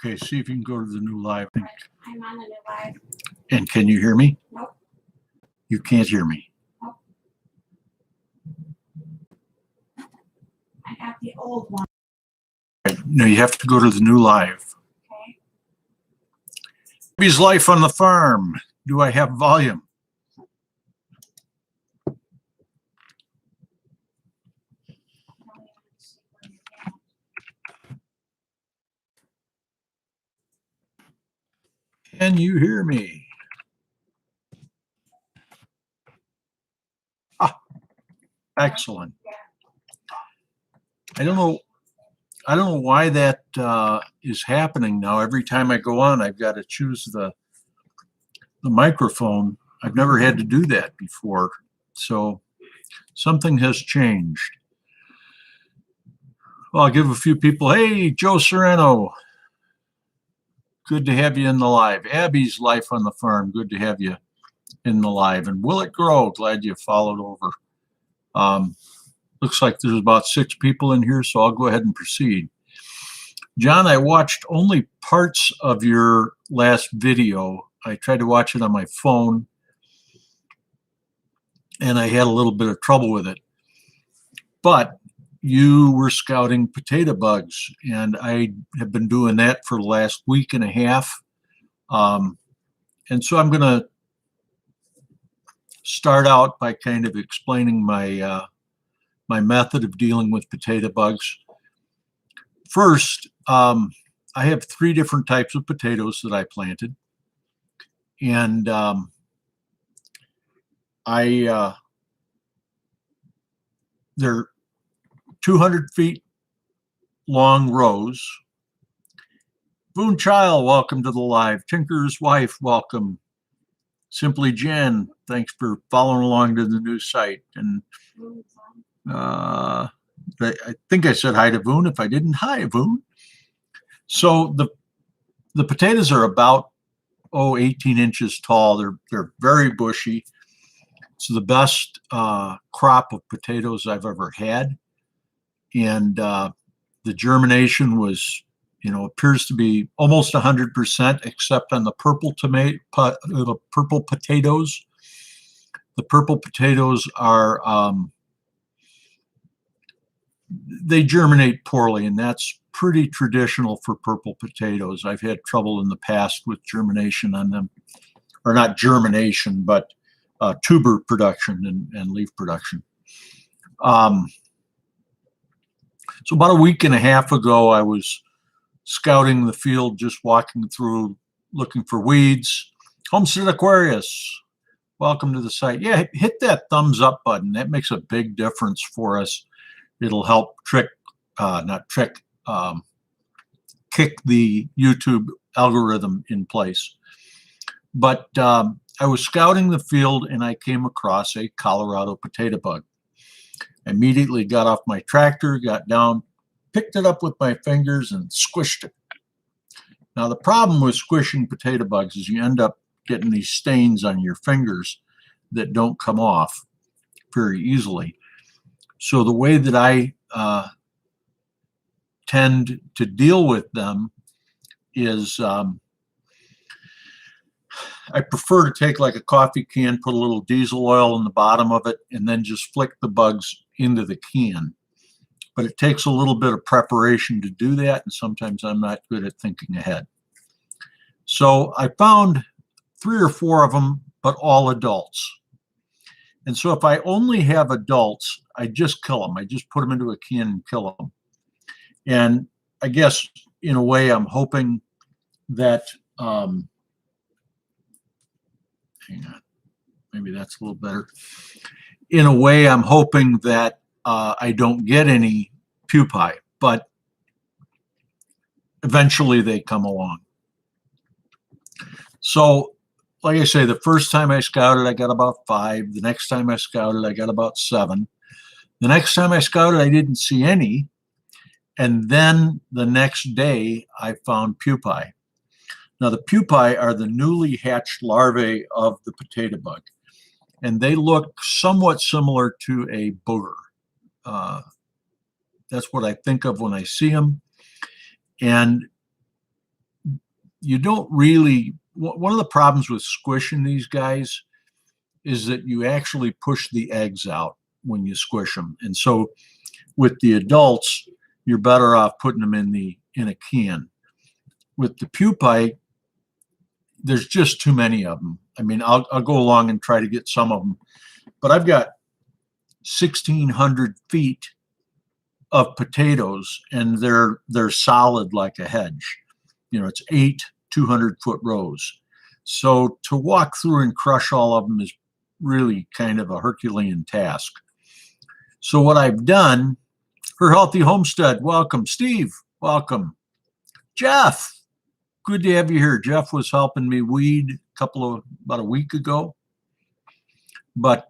Okay, see if you can go to the new live. I'm on the new live. And can you hear me? Nope. You can't hear me. Nope. I got the old one. No, you have to go to the new live. Okay. Abby's life on the farm. Do I have volume? Can you hear me? Ah, excellent. I don't know why that is happening now. Every time I go on, I've got to choose the microphone. I've never had to do that before. So something has changed. Well, I'll give a few people, hey, Joe Sereno. Good to have you in the live. Abby's life on the farm. Good to have you in the live. And Will It Grow? Glad you followed over. Looks like there's about 6 people in here, so I'll go ahead and proceed. John, I watched only parts of your last video. I tried to watch it on my phone, and I had a little bit of trouble with it. But you were scouting potato bugs, and I have been doing that for the last week and a half. And so I'm going to start out by kind of explaining my my method of dealing with potato bugs. First, I have 3 different types of potatoes that I planted, and they're 200 feet long rows. Boone Child, welcome to the live. Tinker's Wife, welcome. Simply Jen, thanks for following along to the new site. And I think I said hi to Boone. If I didn't, hi, Boone. So the potatoes are about 18 inches tall. They're very bushy. It's the best crop of potatoes I've ever had. And the germination was, appears to be almost 100%, except on the purple purple potatoes. The purple potatoes are they germinate poorly, and that's pretty traditional for purple potatoes. I've had trouble in the past with germination on them, or not germination, but tuber production and leaf production. So about a week and a half ago, I was scouting the field, just walking through, looking for weeds. Homestead Aquarius, welcome to the site. Yeah, hit that thumbs up button. That makes a big difference for us. It'll help kick the YouTube algorithm in place. But I was scouting the field and I came across a Colorado potato bug. I immediately got off my tractor, got down, picked it up with my fingers and squished it. Now the problem with squishing potato bugs is you end up getting these stains on your fingers that don't come off very easily. So the way that I tend to deal with them is I prefer to take like a coffee can, put a little diesel oil in the bottom of it, and then just flick the bugs into the can. But it takes a little bit of preparation to do that, and sometimes I'm not good at thinking ahead. So I found 3 or 4 of them, but all adults. And so if I only have adults, I just kill them. I just put them into a can and kill them. And I guess in a way I'm hoping that, hang on, maybe that's a little better. In a way I'm hoping that I don't get any pupae, but eventually they come along. So like I say, the first time I scouted, I got about 5. The next time I scouted, I got about 7. The next time I scouted, I didn't see any. And then the next day, I found pupae. Now, the pupae are the newly hatched larvae of the potato bug. And they look somewhat similar to a booger. That's what I think of when I see them. And you don't really, one of the problems with squishing these guys is that you actually push the eggs out when you squish them. And so with the adults, you're better off putting them in a can. With the pupae, there's just too many of them. I mean, I'll go along and try to get some of them, but I've got 1,600 feet of potatoes, and they're solid like a hedge. You know, it's 8 200-foot rows. So to walk through and crush all of them is really kind of a Herculean task. So what I've done, Her Healthy Homestead, welcome. Steve, welcome. Jeff, good to have you here. Jeff was helping me weed about a week ago. But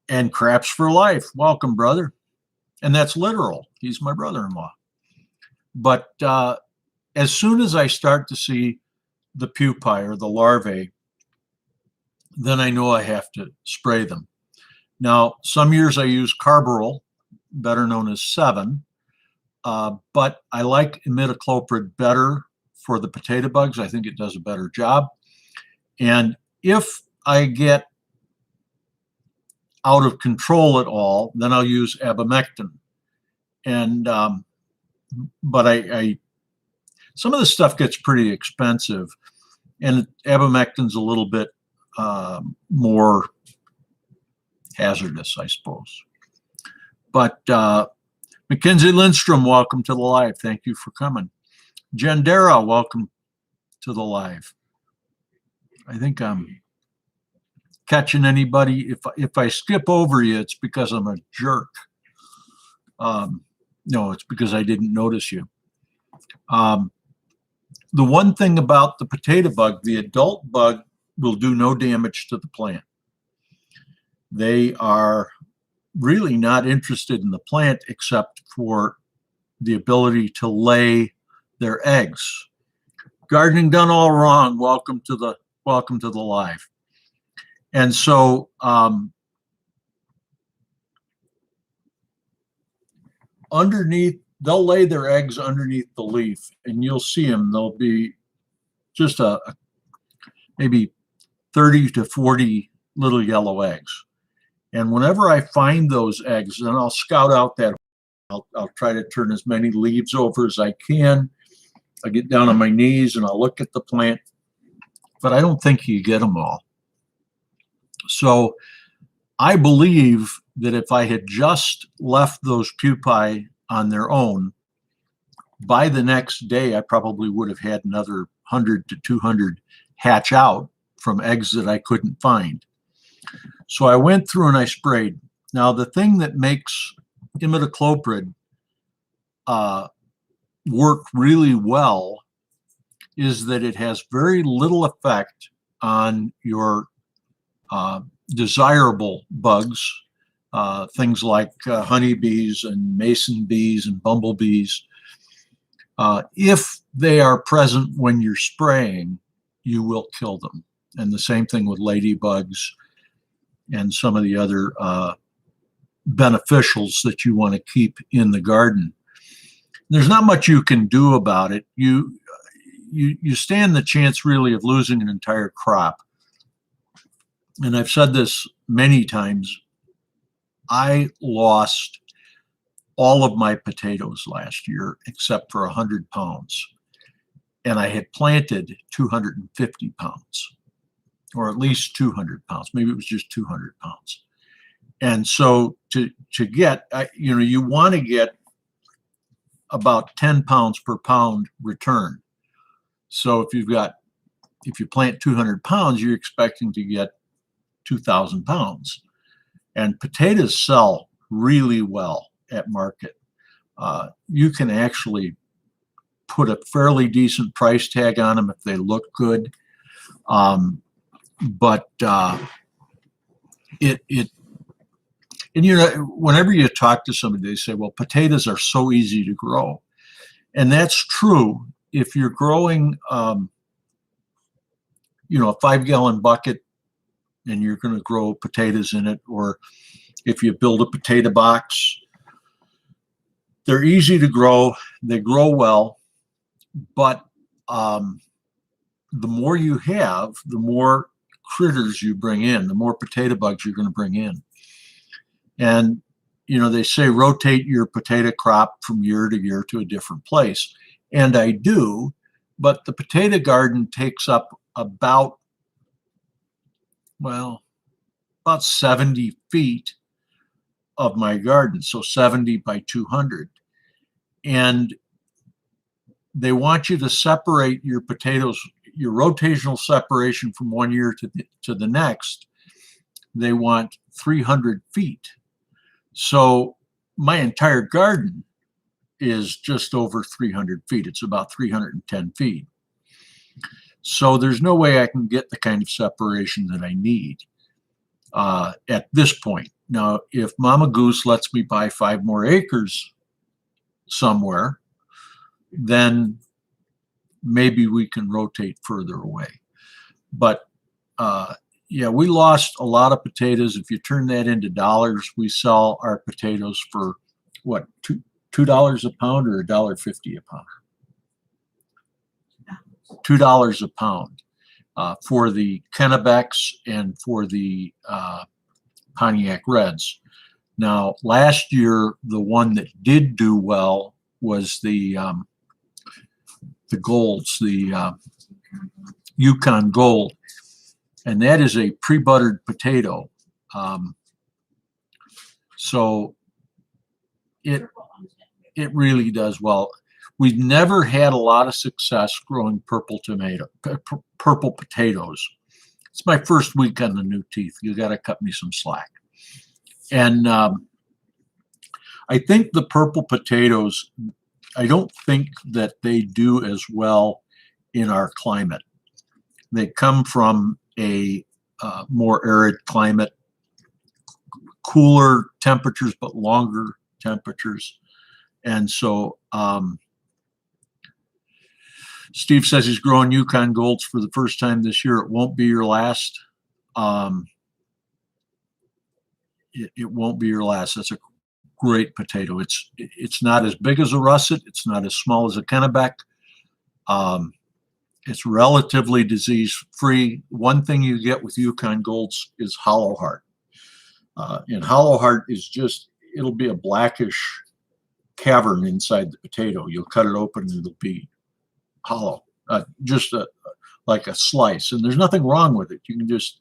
and Craps for Life, welcome, brother. And that's literal. He's my brother-in-law. But as soon as I start to see the pupae or the larvae, then I know I have to spray them. Now, some years I use carbaryl, better known as 7, but I like imidacloprid better for the potato bugs. I think it does a better job. And if I get out of control at all, then I'll use abamectin. And but I some of the stuff gets pretty expensive, and abamectin's a little bit more hazardous, I suppose. But Mackenzie Lindstrom, welcome to the live. Thank you for coming. Jendera, welcome to the live. I think I'm catching anybody. If I skip over you, it's because I'm a jerk. No, it's because I didn't notice you. The one thing about the potato bug, the adult bug will do no damage to the plant. They are really not interested in the plant except for the ability to lay their eggs. Gardening done all wrong. Welcome to the live. And so underneath, they'll lay their eggs underneath the leaf, and you'll see them. They'll be just maybe 30 to 40 little yellow eggs. And whenever I find those eggs, then I'll scout out that. I'll try to turn as many leaves over as I can. I get down on my knees and I'll look at the plant, but I don't think you get them all. So I believe that if I had just left those pupae on their own, by the next day, I probably would have had another 100 to 200 hatch out from eggs that I couldn't find. So I went through and I sprayed. Now, the thing that makes imidacloprid work really well is that it has very little effect on your desirable bugs, things like honeybees and mason bees and bumblebees. If they are present when you're spraying, you will kill them. And the same thing with ladybugs and some of the other beneficials that you want to keep in the garden. There's not much you can do about it. You stand the chance really of losing an entire crop. And I've said this many times. I lost all of my potatoes last year except for 100 pounds. And I had planted 250 pounds, or at least 200 pounds. Maybe it was just 200 pounds. And so to get, you want to get about 10 pounds per pound return. So if you plant 200 pounds, you're expecting to get 2,000 pounds. And potatoes sell really well at market. You can actually put a fairly decent price tag on them if they look good. But whenever you talk to somebody, they say, well, potatoes are so easy to grow. And that's true. If you're growing, a 5-gallon bucket and you're going to grow potatoes in it, or if you build a potato box, they're easy to grow. They grow well. but the more you have, the more critters you bring in, the more potato bugs you're going to bring in. And, you know, they say rotate your potato crop from year to year to a different place. And I do, but the potato garden takes up about 70 feet of my garden. So 70 by 200. And they want you to separate your potatoes, your rotational separation from one year to the next. They want 300 feet. So my entire garden is just over 300 feet. It's about 310 feet. So there's no way I can get the kind of separation that I need at this point. Now, if Mama Goose lets me buy 5 more acres somewhere, then maybe we can rotate further away. But yeah, we lost a lot of potatoes. If you turn that into dollars, we sell our potatoes for what, $2 a pound or $1.50 a pound? $2 a pound for the Kennebecks and for the Pontiac Reds. Now, last year, the one that did do well was the golds, the Yukon Gold, and that is a pre-buttered potato. So it really does well. We've never had a lot of success growing purple potatoes. It's my first week on the new teeth. You got to cut me some slack. And I think the purple potatoes, I don't think that they do as well in our climate. They come from a more arid climate, cooler temperatures, but longer temperatures. And so Steve says he's growing Yukon Golds for the first time this year. It won't be your last. It won't be your last. That's a great potato. It's not as big as a russet. It's not as small as a Kennebec. It's relatively disease-free. One thing you get with Yukon Golds is hollow heart. And hollow heart is just, it'll be a blackish cavern inside the potato. You'll cut it open and it'll be hollow, just like a slice. And there's nothing wrong with it. You can just,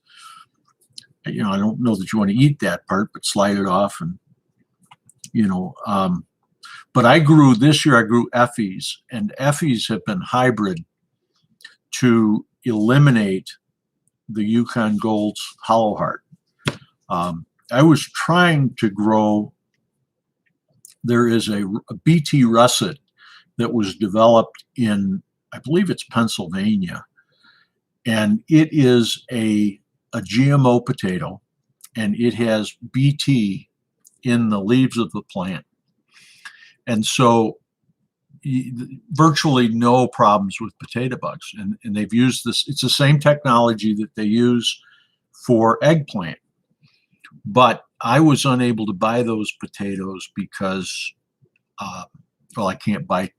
you know, I don't know that you want to eat that part, but slide it off and, you know, but this year I grew Effies, and Effies have been hybrid to eliminate the Yukon Gold's hollow heart. I was trying to grow, there is a BT russet that was developed in, I believe it's Pennsylvania, and it is a GMO potato, and it has BT in the leaves of the plant. And so virtually no problems with potato bugs. And they've used this, it's the same technology that they use for eggplant. But I was unable to buy those potatoes because, well, I can't buy,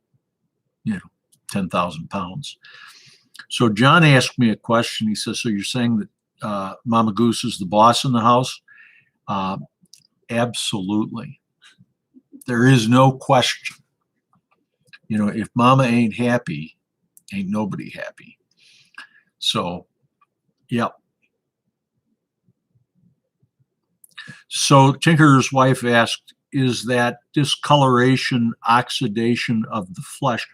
10,000 pounds. So John asked me a question. He says, so you're saying that Mama Goose is the boss in the house? Absolutely. There is no question. If Mama ain't happy, ain't nobody happy. So, yep. So Tinker's wife asked, is that discoloration, oxidation of the flesh?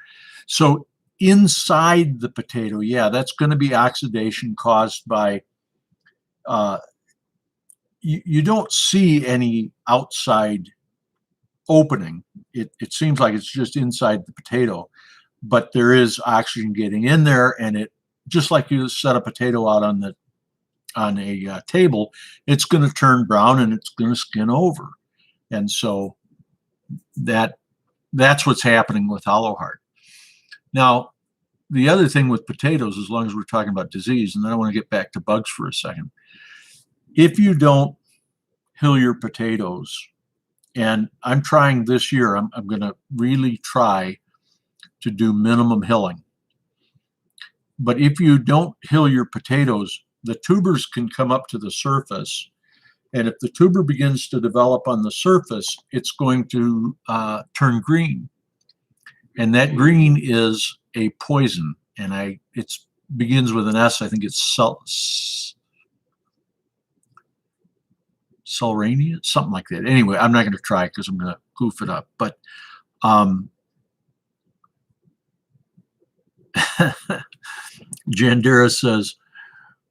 So inside the potato, yeah, that's going to be oxidation caused by, you don't see any outside opening. It seems like it's just inside the potato, but there is oxygen getting in there, and it, just like you set a potato out on a table, it's going to turn brown and it's going to skin over. And so that's what's happening with hollow heart. Now, the other thing with potatoes, as long as we're talking about disease, and then I want to get back to bugs for a second. If you don't hill your potatoes, and I'm trying this year, I'm going to really try to do minimum hilling. But if you don't hill your potatoes, the tubers can come up to the surface. And if the tuber begins to develop on the surface, it's going to turn green. And that green is a poison. And it begins with an S. I think it's Solrania, something like that. Anyway, I'm not going to try because I'm going to goof it up. But Jandera says,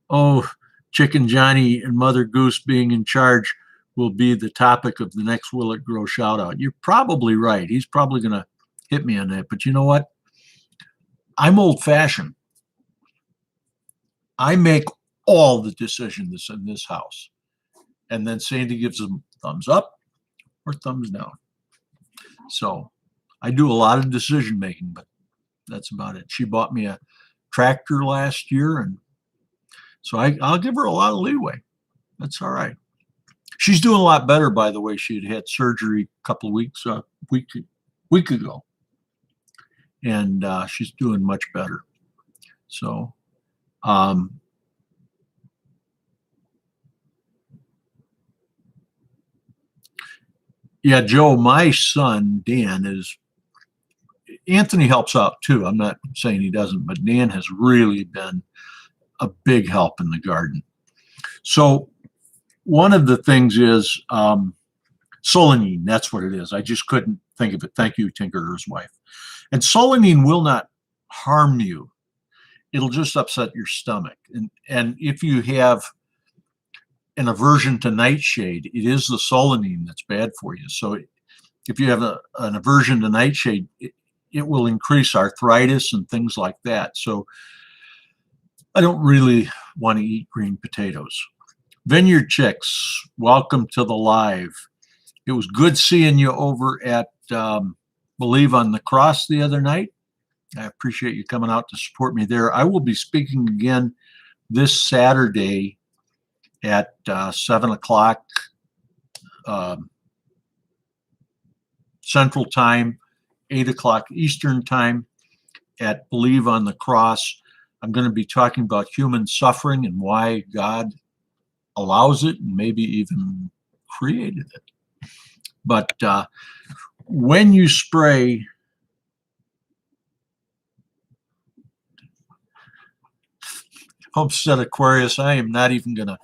oh, Chicken Johnny and Mother Goose being in charge will be the topic of the next Will It Grow shout out. You're probably right. He's probably going to hit me on that. But you know what? I'm old fashioned. I make all the decisions in this house. And then Sandy gives them thumbs up or thumbs down. So I do a lot of decision making, but that's about it. She bought me a tractor last year, and so I'll give her a lot of leeway. That's all right. She's doing a lot better, by the way. She had surgery a couple of week ago, and she's doing much better. So, yeah, Joe, my son, Dan, Anthony helps out too. I'm not saying he doesn't, but Dan has really been a big help in the garden. So one of the things is solanine. That's what it is. I just couldn't think of it. Thank you, Tinkerer's wife. And solanine will not harm you. It'll just upset your stomach. And if you have an aversion to nightshade, it is the solanine that's bad for you. So if you have an aversion to nightshade, it will increase arthritis and things like that. So I don't really want to eat green potatoes. Vineyard Chicks, welcome to the live. It was good seeing you over at Believe on the Cross the other night. I appreciate you coming out to support me there. I will be speaking again this Saturday at 7 o'clock Central Time, 8 o'clock Eastern Time at Believe on the Cross. I'm going to be talking about human suffering and why God allows it and maybe even created it. But when you spray Homestead Aquarius, I am not even going to,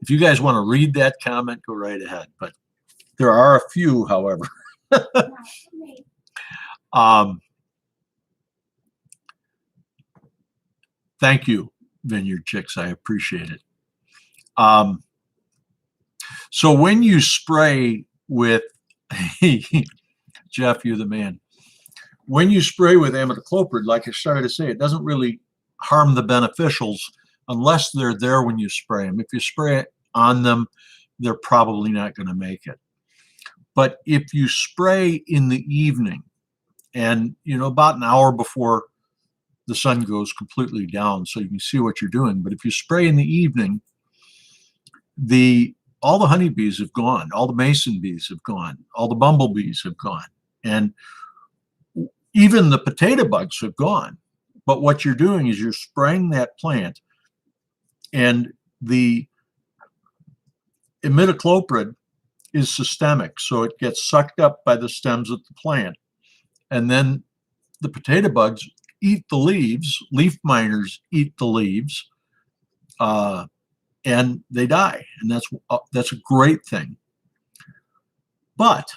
if you guys want to read that comment, go right ahead. But there are a few, however. Thank you, Vineyard Chicks. I appreciate it. So when you spray with, Jeff, you're the man. When you spray with imidacloprid, like I started to say, it doesn't really harm the beneficials unless they're there when you spray them. If you spray it on them, they're probably not going to make it. But if you spray in the evening and, about an hour before the sun goes completely down so you can see what you're doing. But if you spray in the evening, all the honeybees have gone, all the mason bees have gone, all the bumblebees have gone, and even the potato bugs have gone. But what you're doing is you're spraying that plant, and the imidacloprid is systemic, so it gets sucked up by the stems of the plant, and then the potato bugs eat the leaves, leaf miners eat the leaves, and they die, and that's a great thing. But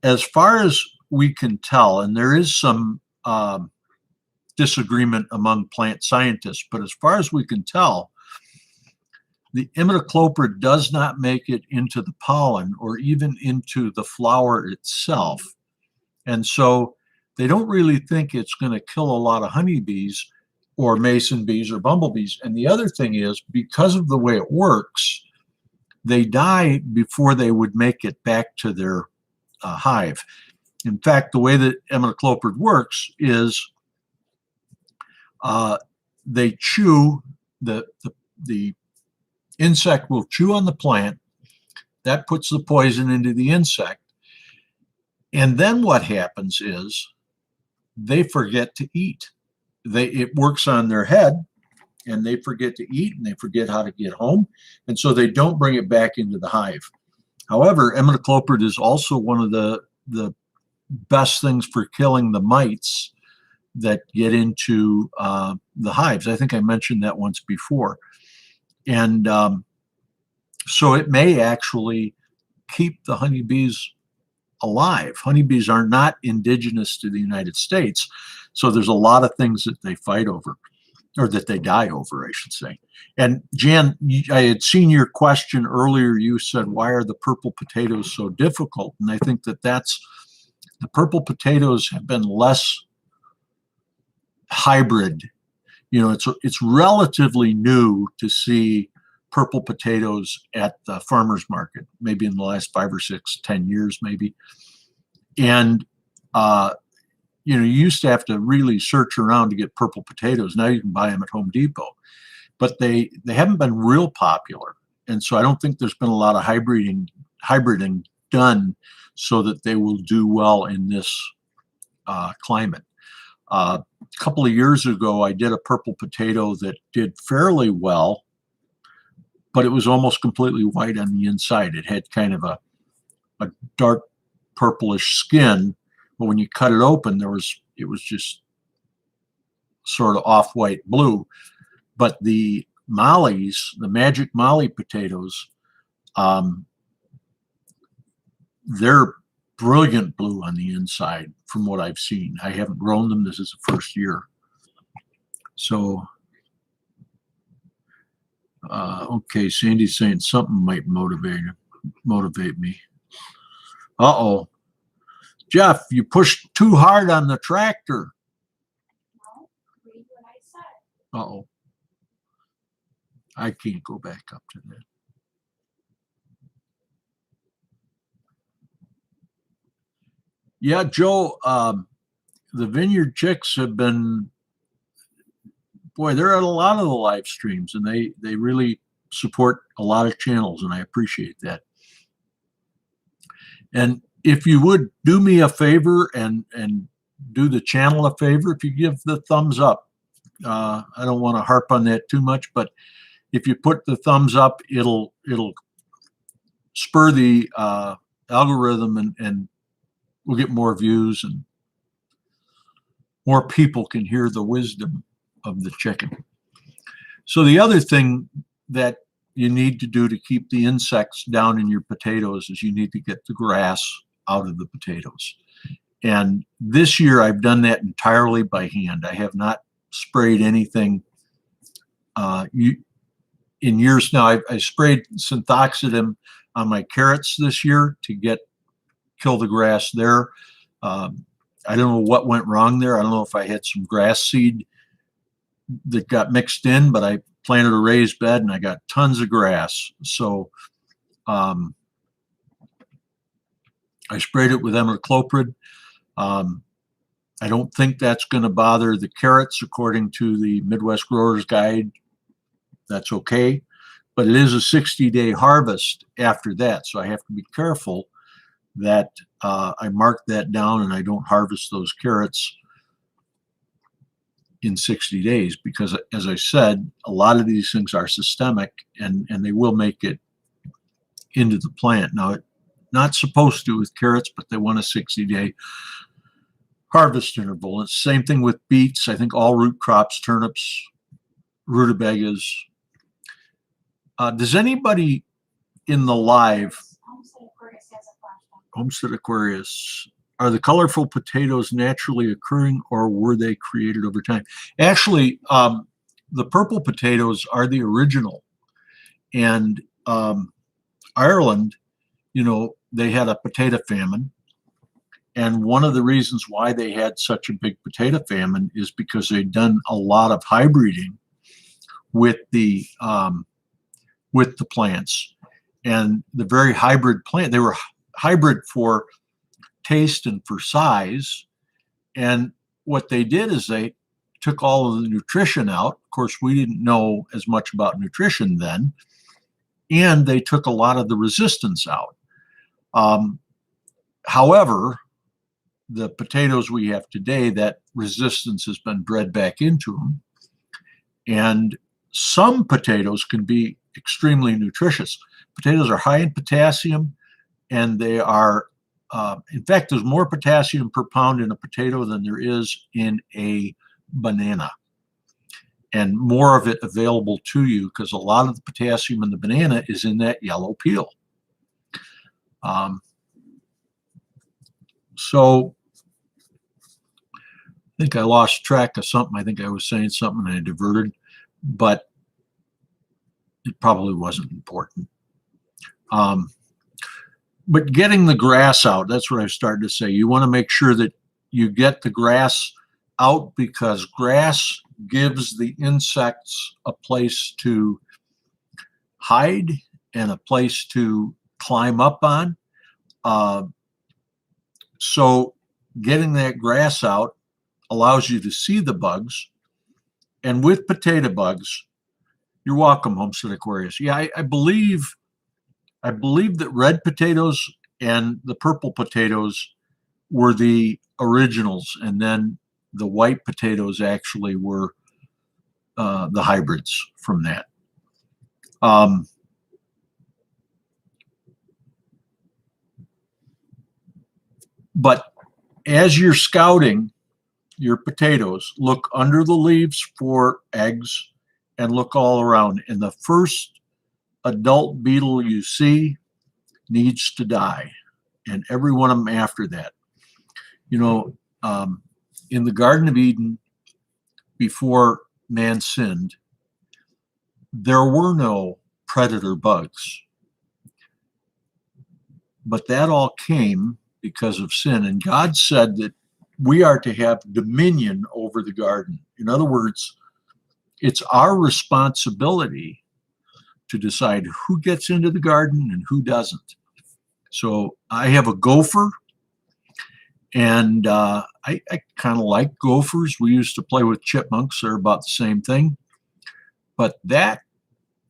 as far as we can tell, and there is some disagreement among plant scientists, but as far as we can tell, the imidacloprid does not make it into the pollen or even into the flower itself. And so they don't really think it's going to kill a lot of honeybees or mason bees or bumblebees. And the other thing is, because of the way it works, they die before they would make it back to their hive. In fact, the way that imidacloprid works is they chew, the insect will chew on the plant, that puts the poison into the insect, and then what happens is they forget to eat. It works on their head, and they forget to eat, and they forget how to get home, and so they don't bring it back into the hive. However, imidacloprid is also one of the best things for killing the mites that get into the hives. I think I mentioned that once before. And so it may actually keep the honeybees alive. Honeybees are not indigenous to the United States, so there's a lot of things that they fight over, or that they die over, I should say. And Jan, I had seen your question earlier. You said, why are the purple potatoes so difficult? And I think that the purple potatoes have been less hybrid. It's relatively new to see purple potatoes at the farmer's market, maybe in the last 5 or 6, 10 years, maybe. And, you used to have to really search around to get purple potatoes. Now you can buy them at Home Depot, but they haven't been real popular. And so I don't think there's been a lot of hybriding done so that they will do well in this climate. A couple of years ago, I did a purple potato that did fairly well, but it was almost completely white on the inside. It had kind of a dark purplish skin, but when you cut it open, it was just sort of off-white blue. But the mollies, the magic molly potatoes, they're brilliant blue on the inside from what I've seen. I haven't grown them. This is the first year. So, okay, Sandy's saying something might motivate me. Uh-oh. Jeff, you pushed too hard on the tractor. No, read what I said. Uh-oh. I can't go back up to that. Yeah, Joe, the Vineyard Chicks have been, boy, they're at a lot of the live streams, and they really support a lot of channels, and I appreciate that. And if you would do me a favor and do the channel a favor, if you give the thumbs up, I don't want to harp on that too much, but if you put the thumbs up, it'll spur the algorithm, and we'll get more views, and more people can hear the wisdom of the chicken. So the other thing that you need to do to keep the insects down in your potatoes is you need to get the grass out of the potatoes. And this year I've done that entirely by hand. I have not sprayed anything. In years now, I sprayed synthoxidin on my carrots this year to kill the grass there. I don't know what went wrong there. I don't know if I had some grass seed that got mixed in, but I planted a raised bed and I got tons of grass. So I sprayed it with imidacloprid. I don't think that's going to bother the carrots according to the Midwest Growers Guide. That's okay, but it is a 60-day harvest after that, so I have to be careful that I mark that down and I don't harvest those carrots in 60 days, because as I said, a lot of these things are systemic, and they will make it into the plant. Now, not supposed to with carrots, but they want a 60-day harvest interval. It's the same thing with beets. I think all root crops, turnips, rutabagas. Does anybody in the live, Homestead Aquarius has a question. Homestead Aquarius, are the colorful potatoes naturally occurring, or were they created over time? Actually, the purple potatoes are the original. And Ireland, they had a potato famine. And one of the reasons why they had such a big potato famine is because they'd done a lot of hybriding with the plants. And the very hybrid plant, they were hybrid for taste and for size. And what they did is they took all of the nutrition out. Of course, we didn't know as much about nutrition then. And they took a lot of the resistance out. However, the potatoes we have today, that resistance has been bred back into them. And some potatoes can be extremely nutritious. Potatoes are high in potassium, and they are, in fact, there's more potassium per pound in a potato than there is in a banana, and more of it available to you because a lot of the potassium in the banana is in that yellow peel. So I think I lost track of something. I think I was saying something and I diverted, but it probably wasn't important. But getting the grass out, that's what I started to say. You want to make sure that you get the grass out, because grass gives the insects a place to hide and a place to climb up on. So getting that grass out allows you to see the bugs. And with potato bugs, you're welcome, Homestead Aquarius. Yeah, I believe that red potatoes and the purple potatoes were the originals, and then the white potatoes actually were the hybrids from that. But as you're scouting your potatoes, look under the leaves for eggs and look all around. And the first adult beetle you see needs to die, and every one of them after that. You know, in the Garden of Eden, before man sinned, there were no predator bugs. But that all came because of sin. And God said that we are to have dominion over the garden. In other words, it's our responsibility to decide who gets into the garden and who doesn't. So I have a gopher, and I kind of like gophers. We used to play with chipmunks. They're about the same thing. But that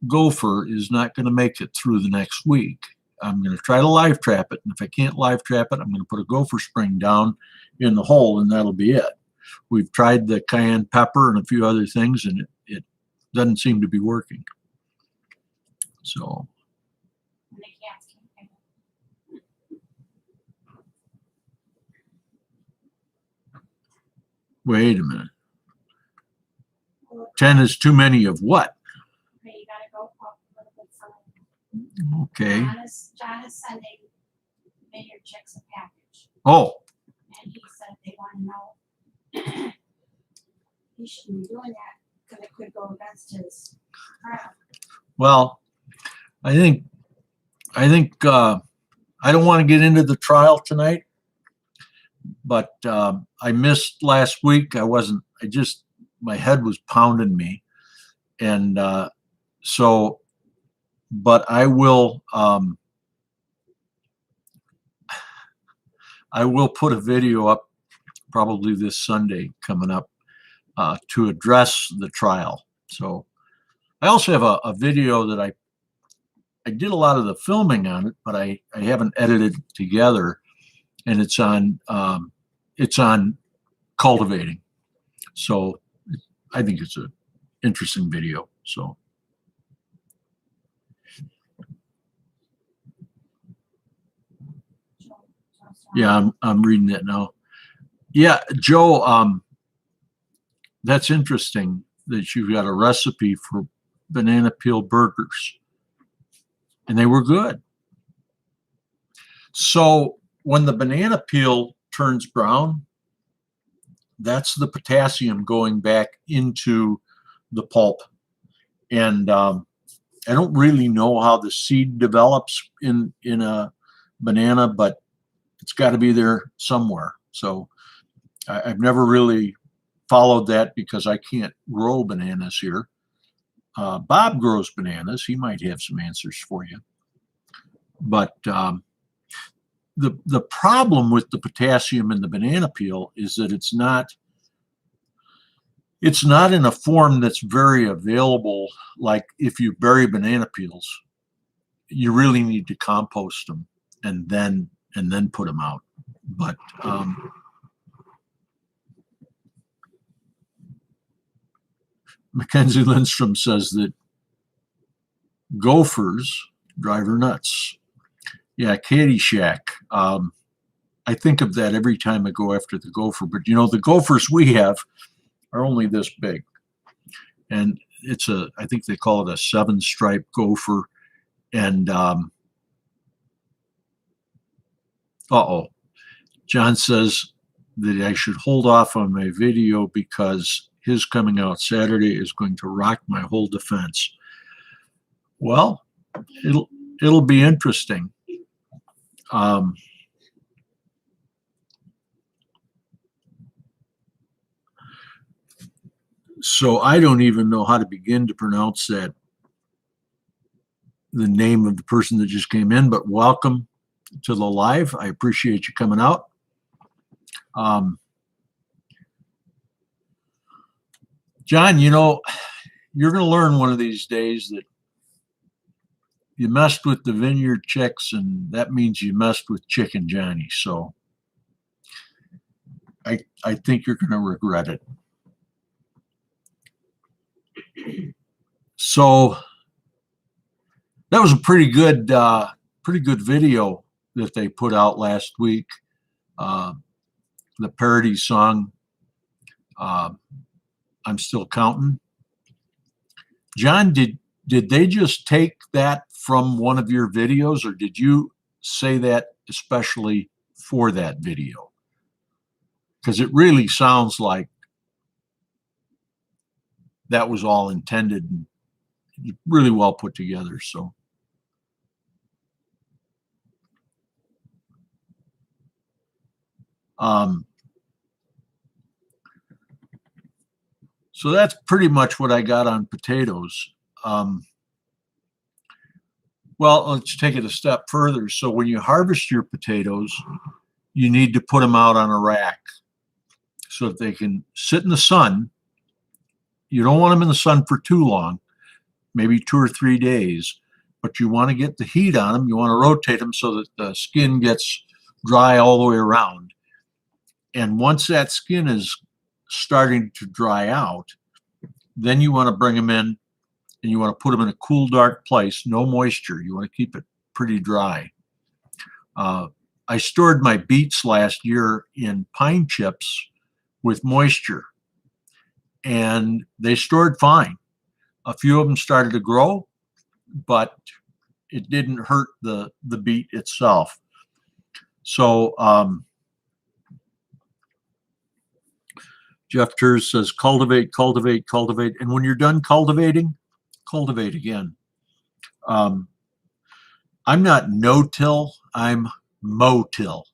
gopher is not going to make it through the next week. I'm going to try to live trap it. And if I can't live trap it, I'm going to put a gopher spring down in the hole, and that'll be it. We've tried the cayenne pepper and a few other things, and it doesn't seem to be working. So. Wait a minute. 10 is too many of what? Okay, you gotta go up a little bit further. Okay. John is sending vineyard chicks a package, Oh, and he said they want to know he shouldn't be doing that because it could go against his crown. well, I think I don't want to get into the trial tonight, but I missed last week. My head was pounding me. And but I will put a video up probably this Sunday coming up to address the trial. So I also have a video that I did a lot of the filming on it, but I haven't edited it together, and it's on cultivating. So I think it's an interesting video. So yeah, I'm reading that now. Yeah, Joe, that's interesting that you've got a recipe for banana peel burgers, and they were good. So when the banana peel turns brown, that's the potassium going back into the pulp. And I don't really know how the seed develops in a banana, but it's got to be there somewhere. So I've never really followed that because I can't grow bananas here. Bob grows bananas. He might have some answers for you. But the problem with the potassium in the banana peel is that it's not in a form that's very available. Like if you bury banana peels, you really need to compost them and then put them out. But Mackenzie Lindstrom says that gophers drive her nuts. Yeah, Caddyshack. I think of that every time I go after the gopher. But you know, the gophers we have are only this big, and it's I think they call it a 7-stripe gopher. And John says that I should hold off on my video because his coming out Saturday is going to rock my whole defense. Well, it'll be interesting. So I don't even know how to begin to pronounce the name of the person that just came in, but welcome to the live. I appreciate you coming out. John, you know, you're going to learn one of these days that you messed with the vineyard chicks, and that means you messed with Chicken Johnny. So I think you're going to regret it. So that was a pretty good video that they put out last week. The parody song, I'm Still Counting. John, did they just take that from one of your videos, or did you say that especially for that video? Because it really sounds like that was all intended and really well put together. So so that's pretty much what I got on potatoes. Well, let's take it a step further. So when you harvest your potatoes, you need to put them out on a rack so that they can sit in the sun. You don't want them in the sun for too long, maybe 2 or 3 days, but you want to get the heat on them. You want to rotate them so that the skin gets dry all the way around. And once that skin is starting to dry out, then you want to bring them in and you want to put them in a cool, dark place, no moisture. You want to keep it pretty dry. I stored my beets last year in pine chips with moisture, and they stored fine. A few of them started to grow, but it didn't hurt the beet itself. So Jeff Ters says, cultivate, cultivate, cultivate. And when you're done cultivating, cultivate again. I'm not no-till, I'm mow-till.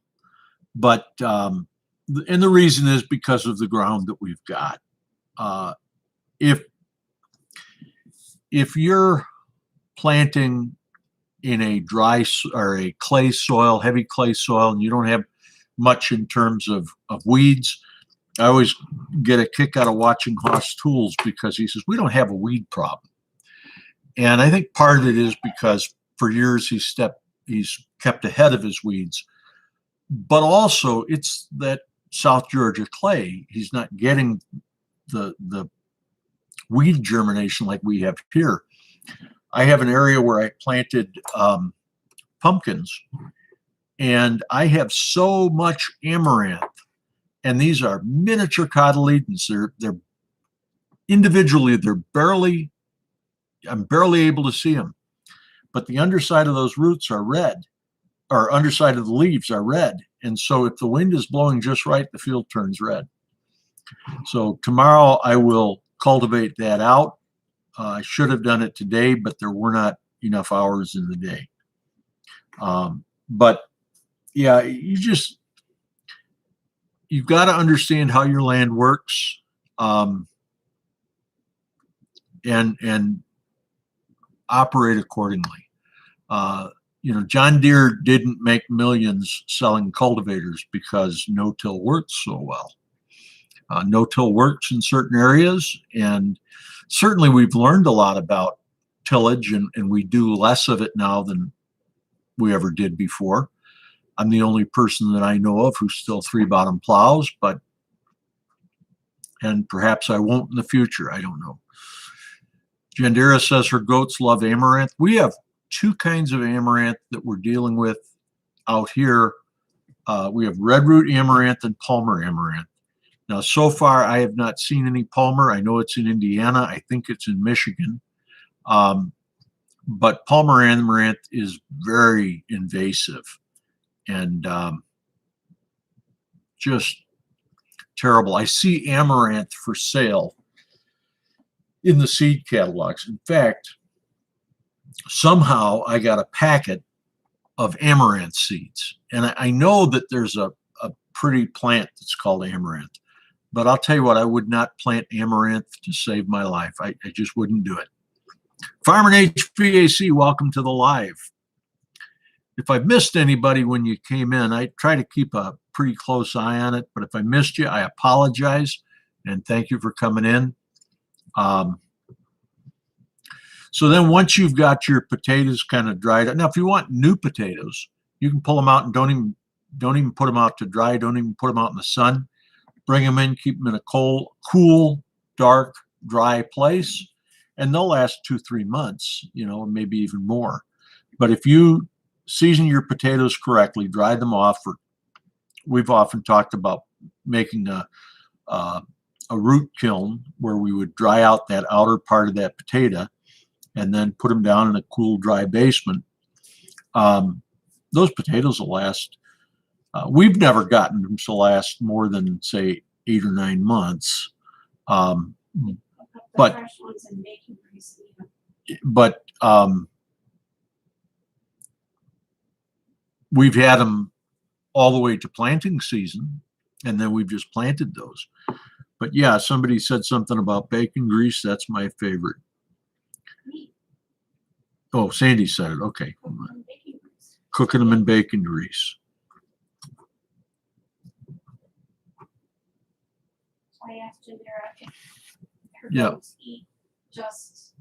But, and the reason is because of the ground that we've got. If you're planting in a dry or a clay soil, heavy clay soil, and you don't have much in terms of weeds, I always get a kick out of watching Haas Tools because he says, we don't have a weed problem. And I think part of it is because for years he's kept ahead of his weeds. But also it's that South Georgia clay. He's not getting the weed germination like we have here. I have an area where I planted pumpkins, and I have so much amaranth. And these are miniature cotyledons. They're individually, I'm barely able to see them. But the underside of those roots are red, or underside of the leaves are red. And so if the wind is blowing just right, the field turns red. So tomorrow I will cultivate that out. I should have done it today, but there were not enough hours in the day. But yeah, you've got to understand how your land works, and operate accordingly. John Deere didn't make millions selling cultivators because no-till works so well. No-till works in certain areas, and certainly we've learned a lot about tillage, and we do less of it now than we ever did before. I'm the only person that I know of who still 3-bottom plows, but and perhaps I won't in the future. I don't know. Jandira says her goats love amaranth. We have two kinds of amaranth that we're dealing with out here. We have red root amaranth and Palmer amaranth. Now, so far, I have not seen any Palmer. I know it's in Indiana. I think it's in Michigan. But Palmer amaranth is very invasive and just terrible. I see amaranth for sale in the seed catalogs. In fact, somehow I got a packet of amaranth seeds. And I know that there's a pretty plant that's called amaranth. But I'll tell you what, I would not plant amaranth to save my life. I just wouldn't do it. Farmer HVAC, welcome to the live. If I missed anybody when you came in, I try to keep a pretty close eye on it. But if I missed you, I apologize. And thank you for coming in. So then once you've got your potatoes kind of dried up, now if you want new potatoes, you can pull them out and don't even put them out to dry. Don't even put them out in the sun. Bring them in, keep them in a cool, dark, dry place, and they'll last 2-3 months, maybe even more. But if you season your potatoes correctly, dry them off, we've often talked about making a root kiln where we would dry out that outer part of that potato and then put them down in a cool, dry basement. Those potatoes will last. We've never gotten them to last more than, say, 8 or 9 months. But we've had them all the way to planting season, and then we've just planted those. But yeah, somebody said something about bacon grease. That's my favorite. Oh, Sandy said it. Okay. Cooking them in bacon grease. I asked Jandira if her Yeah. goats eat just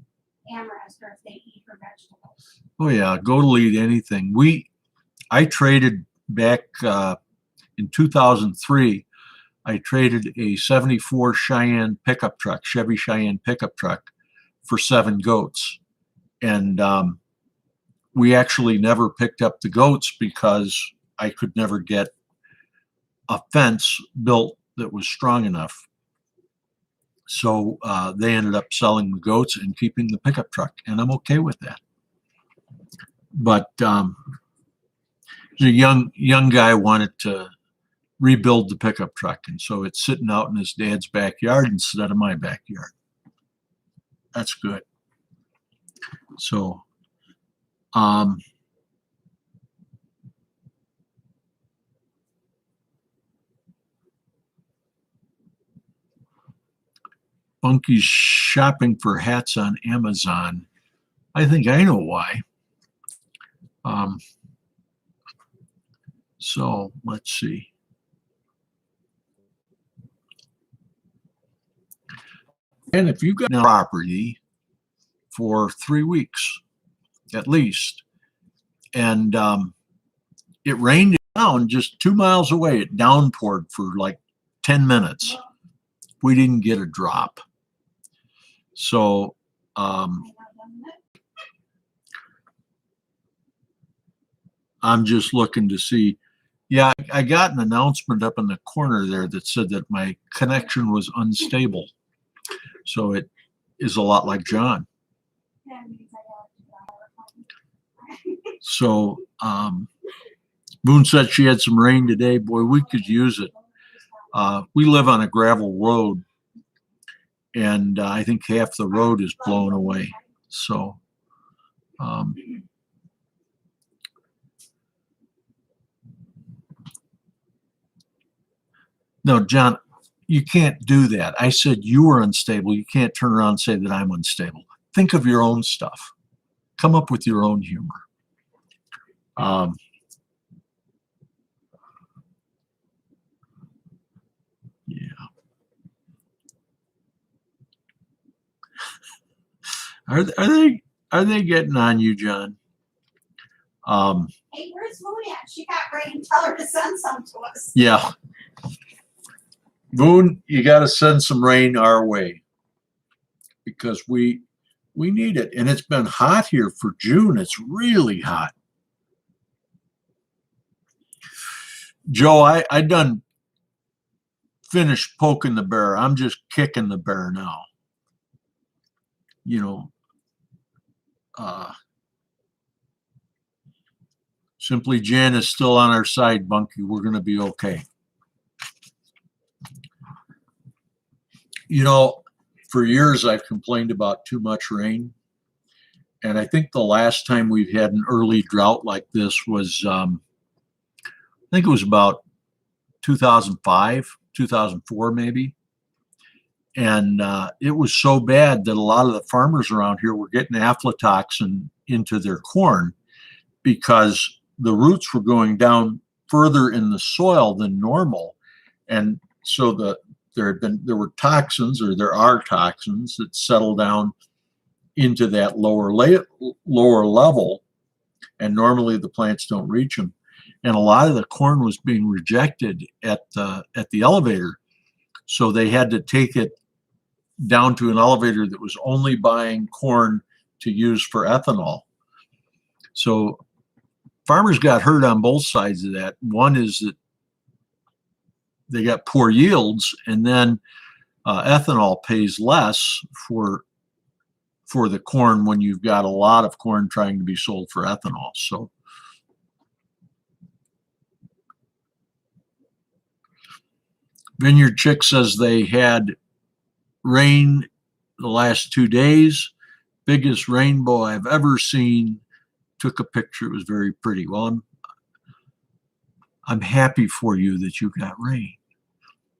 amaranth or if they eat her vegetables. Oh yeah, goat will eat anything. I traded back in 2003. I traded a '74 Cheyenne pickup truck, Chevy Cheyenne pickup truck, for 7 goats, and we actually never picked up the goats because I could never get a fence built that was strong enough. So they ended up selling the goats and keeping the pickup truck, and I'm okay with that. But the young guy wanted to rebuild the pickup truck, and so it's sitting out in his dad's backyard instead of my backyard. That's good. So Bunky's shopping for hats on Amazon. I think I know why. So let's see. And if you've got a property for 3 weeks at least, and it rained down just 2 miles away, it downpoured for like 10 minutes. We didn't get a drop. So I'm just looking to see. Yeah, I got an announcement up in the corner there that said that my connection was unstable. So it is a lot like John. So Boone said she had some rain today. Boy, we could use it. We live on a gravel road, and I think half the road is blown away. So no, John, you can't do that. I said you were unstable. You can't turn around and say that I'm unstable. Think of your own stuff. Come up with your own humor. Yeah. Are they getting on you, John? Hey, where's Moon at? She got rain. Tell her to send some to us. Yeah. Boone, you got to send some rain our way because we need it. And it's been hot here for June. It's really hot. Joe, I done finished poking the bear. I'm just kicking the bear now. You know, Simply Jan is still on our side, Bunky. We're going to be okay. You know, for years I've complained about too much rain. And I think the last time we've had an early drought like this was, I think it was about 2005, 2004 maybe. And it was so bad that a lot of the farmers around here were getting aflatoxin into their corn because the roots were going down further in the soil than normal. And so there were toxins, or there are toxins that settle down into that lower level, and normally the plants don't reach them. And a lot of the corn was being rejected at the elevator, so they had to take it down to an elevator that was only buying corn to use for ethanol. So farmers got hurt on both sides of that. One is that they got poor yields, and then ethanol pays less for the corn when you've got a lot of corn trying to be sold for ethanol. So Vineyard Chick says they had rain the last 2 days. Biggest rainbow I've ever seen. Took a picture. It was very pretty. Well, I'm happy for you that you got rain.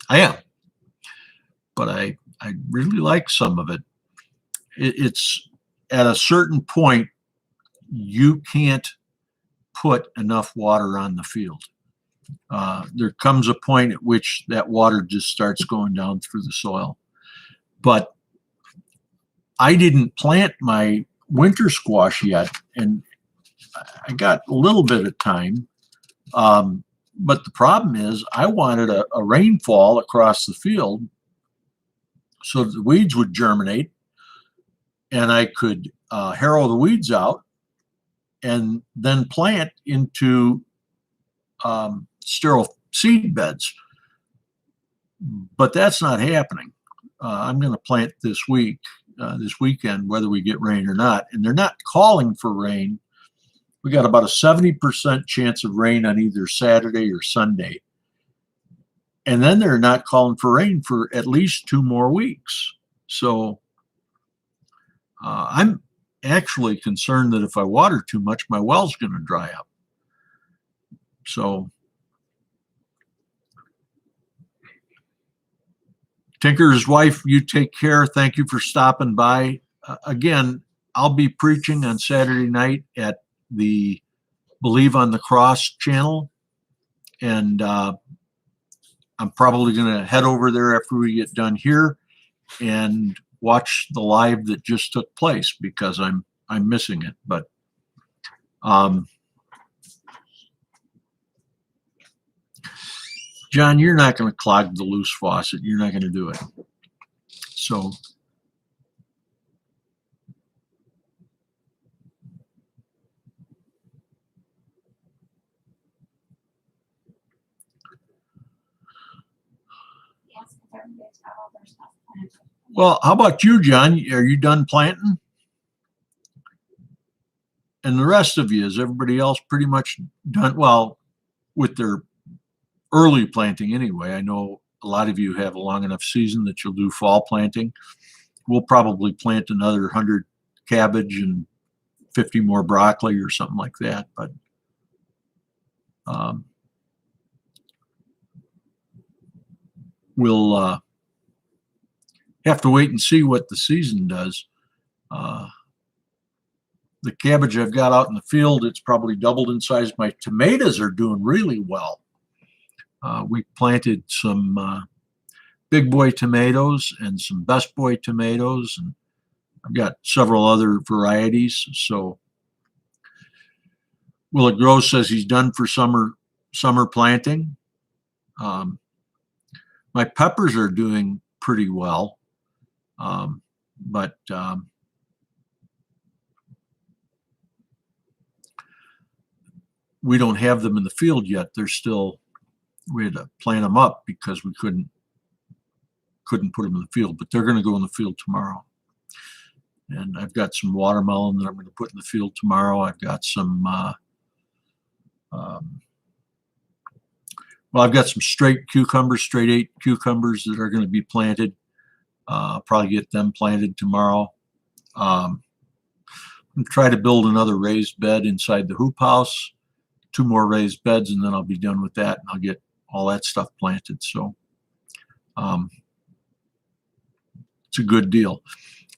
I am. But I really like some of it. It's at a certain point, you can't put enough water on the field. There comes a point at which that water just starts going down through the soil. But I didn't plant my winter squash yet, and I got a little bit of time. But the problem is I wanted a rainfall across the field so that the weeds would germinate and I could harrow the weeds out and then plant into sterile seed beds. But that's not happening. I'm going to plant this weekend, whether we get rain or not. And they're not calling for rain. We got about a 70% chance of rain on either Saturday or Sunday. And then they're not calling for rain for at least 2 more weeks. So I'm actually concerned that if I water too much, my well's going to dry up. So Tinker's wife, you take care. Thank you for stopping by. Again, I'll be preaching on Saturday night at the Believe on the Cross channel. And I'm probably going to head over there after we get done here and watch the live that just took place because I'm missing it. But John, you're not going to clog the loose faucet. You're not going to do it. So well, how about you, John? Are you done planting? And the rest of you, is everybody else pretty much done? Well, with their early planting anyway. I know a lot of you have a long enough season that you'll do fall planting. We'll probably plant another 100 cabbage and 50 more broccoli or something like that. But we'll have to wait and see what the season does. The cabbage I've got out in the field, it's probably doubled in size. My tomatoes are doing really well. We planted some big boy tomatoes and some best boy tomatoes, and I've got several other varieties. So Will It Grow says he's done for summer planting. My peppers are doing pretty well, but we don't have them in the field yet. They're still, we had to plant them up because we couldn't put them in the field, but they're going to go in the field tomorrow. And I've got some watermelon that I'm going to put in the field tomorrow. I've got some, well, I've got some straight cucumbers, straight 8 cucumbers that are going to be planted. I'll probably get them planted tomorrow. I'm going to try to build another raised bed inside the hoop house, 2 more raised beds, and then I'll be done with that, and I'll get all that stuff planted. So it's a good deal.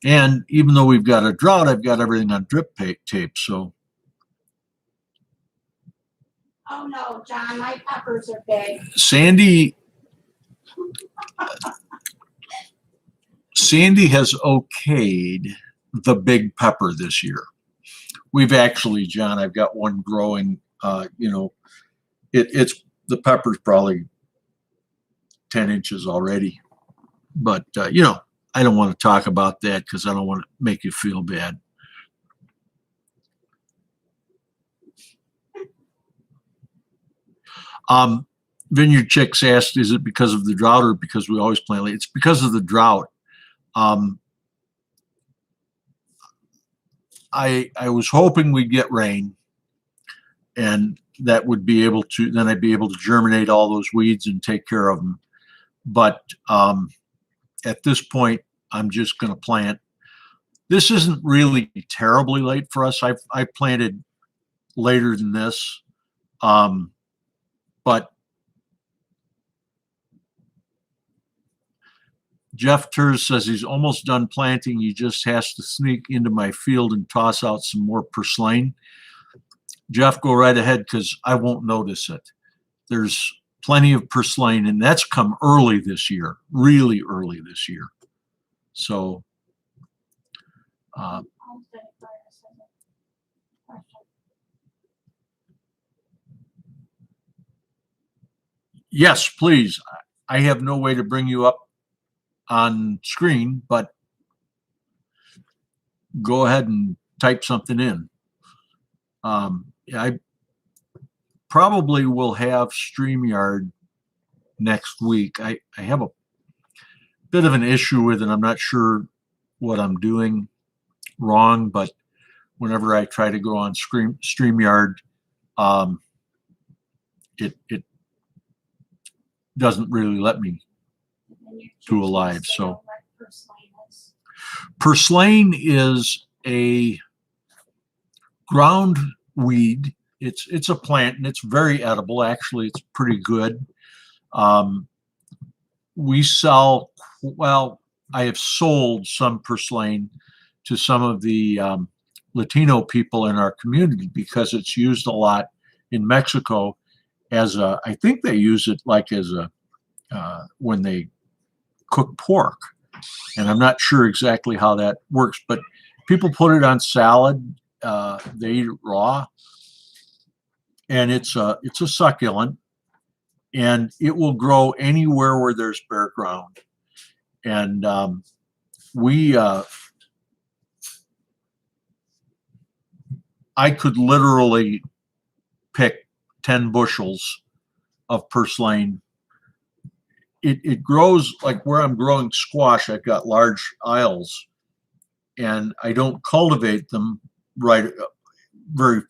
And even though we've got a drought, I've got everything on drip tape. So. Oh no, John, my peppers are big. Sandy has okayed the big pepper this year. We've actually, John, I've got one growing, it's the pepper's probably 10 inches already. But, I don't want to talk about that because I don't want to make you feel bad. Vineyard Chicks asked, is it because of the drought or because we always plant late? It's because of the drought. I was hoping we'd get rain, and that would be able to, then I'd be able to germinate all those weeds and take care of them. But at this point, I'm just going to plant. This isn't really terribly late for us. I planted later than this, but Jeff Turs says he's almost done planting. He just has to sneak into my field and toss out some more purslane. Jeff, go right ahead because I won't notice it. There's plenty of purslane, and that's come early this year, really early this year. So, yes, please. I have no way to bring you up on screen, but go ahead and type something in. I probably will have StreamYard next week. I have a bit of an issue with it. I'm not sure what I'm doing wrong, but whenever I try to go on StreamYard, it doesn't really let me do a live. So purslane is a ground weed. It's a plant, and it's very edible. Actually, it's pretty good. We sell, well, I have sold some purslane to some of the Latino people in our community because it's used a lot in Mexico as a, I think they use it like as a, when they cook pork. And I'm not sure exactly how that works, but people put it on salad. They eat it raw, and it's a succulent, and it will grow anywhere where there's bare ground. And I could literally pick 10 bushels of purslane. It grows like where I'm growing squash. I've got large aisles, and I don't cultivate them very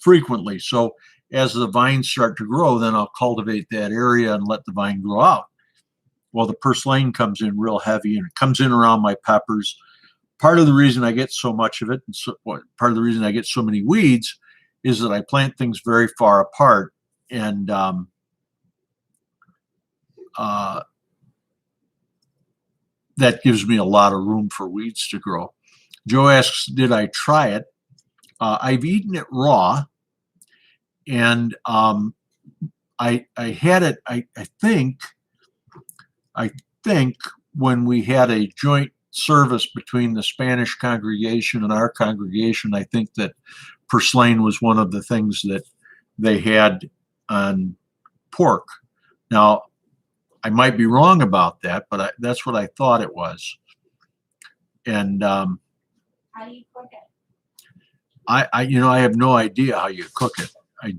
frequently. So as the vines start to grow, then I'll cultivate that area and let the vine grow out. Well, the purslane comes in real heavy, and it comes in around my peppers. Part of the reason I get so much of it, and part of the reason I get so many weeds, is that I plant things very far apart, and that gives me a lot of room for weeds to grow. Joe asks, did I try it? I've eaten it raw, and I had it, I think when we had a joint service between the Spanish congregation and our congregation, I think that purslane was one of the things that they had on pork. Now, I might be wrong about that, but that's what I thought it was. And How do you cook it? I have no idea how you cook it. I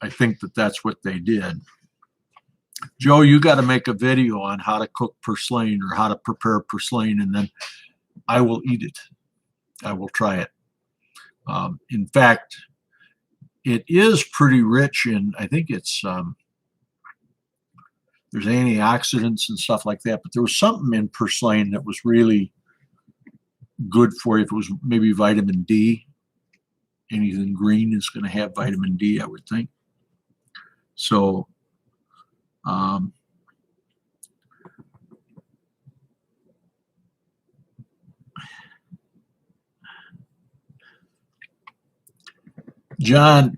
think that that's what they did. Joe, you got to make a video on how to cook purslane or how to prepare purslane, and then I will eat it. I will try it. In fact, it is pretty rich in, I think it's, there's antioxidants and stuff like that, but there was something in purslane that was really good for you. If it was maybe vitamin D, anything green is going to have vitamin D, I would think. So, John,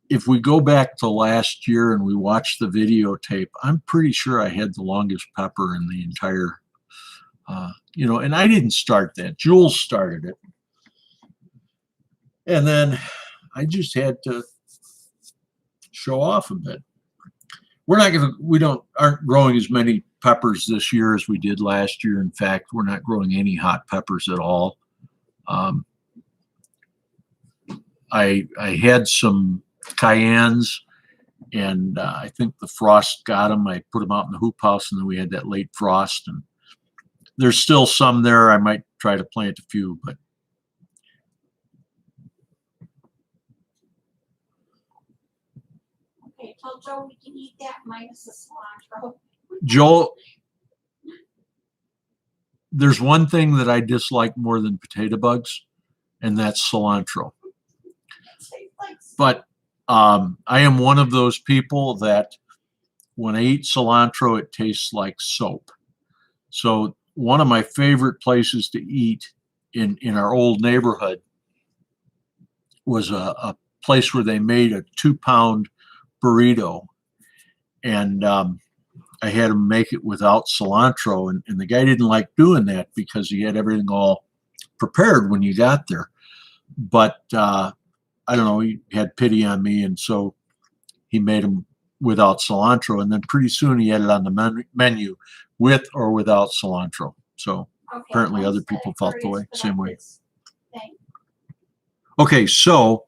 if we go back to last year and we watch the videotape, I'm pretty sure I had the longest pepper in the entire, and I didn't start that. Jules started it. And then I just had to show off a bit. We aren't growing as many peppers this year as we did last year. In fact, we're not growing any hot peppers at all. I had some cayennes, and I think the frost got them. I put them out in the hoop house, and then we had that late frost, and there's still some there. I might try to plant a few, but Okay, tell Joe we can eat that minus the cilantro. Joel, there's one thing that I dislike more than potato bugs, and that's cilantro. But I am one of those people that when I eat cilantro, it tastes like soap. So one of my favorite places to eat in our old neighborhood was a place where they made a 2-pound burrito. And I had him make it without cilantro. And the guy didn't like doing that because he had everything all prepared when you got there. But I don't know, he had pity on me, and so he made them without cilantro, and then pretty soon he had it on the menu with or without cilantro. So apparently other people felt the same way. Okay, so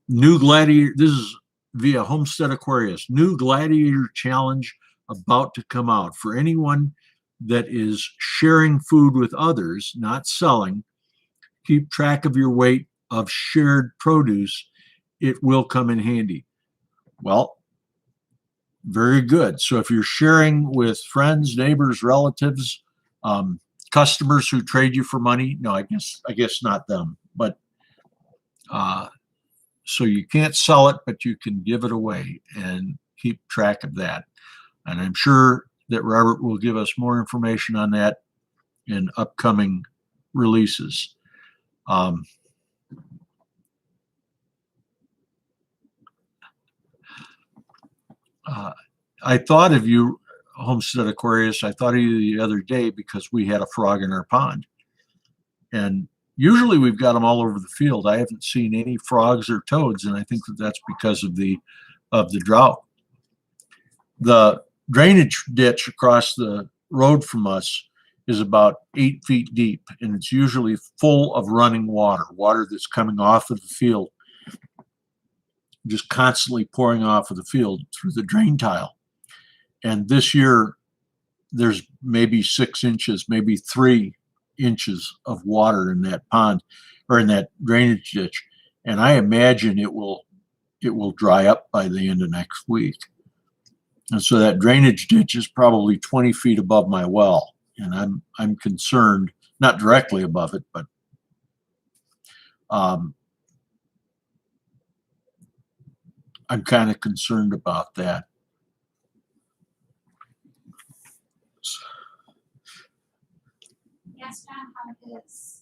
new Gladiator, this is via Homestead Aquarius, new Gladiator Challenge about to come out. For anyone that is sharing food with others, not selling, keep track of your weight of shared produce. It will come in handy. Well, very good. So if you're sharing with friends, neighbors, relatives, customers who trade you for money, no, I guess not them, but so you can't sell it, but you can give it away and keep track of that. And I'm sure that Robert will give us more information on that in upcoming releases. I thought of you, Homestead Aquarius. I thought of you the other day because we had a frog in our pond. And usually we've got them all over the field. I haven't seen any frogs or toads, and I think that that's because of the drought. The drainage ditch across the road from us is about 8 feet deep, and it's usually full of running water that's coming off of the field, just constantly pouring off of the field through the drain tile. And this year, there's maybe 6 inches, maybe 3 inches of water in that pond or in that drainage ditch. And I imagine it will dry up by the end of next week. And so that drainage ditch is probably 20 feet above my well. And I'm concerned, not directly above it, but I'm kind of concerned about that. Yes, John, how is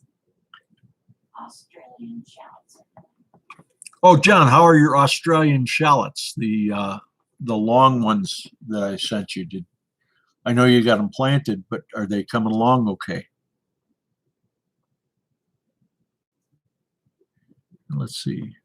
Australian shallots? Oh, John, how are your Australian shallots? The long ones that I sent you. I know you got them planted, but are they coming along okay? Let's see.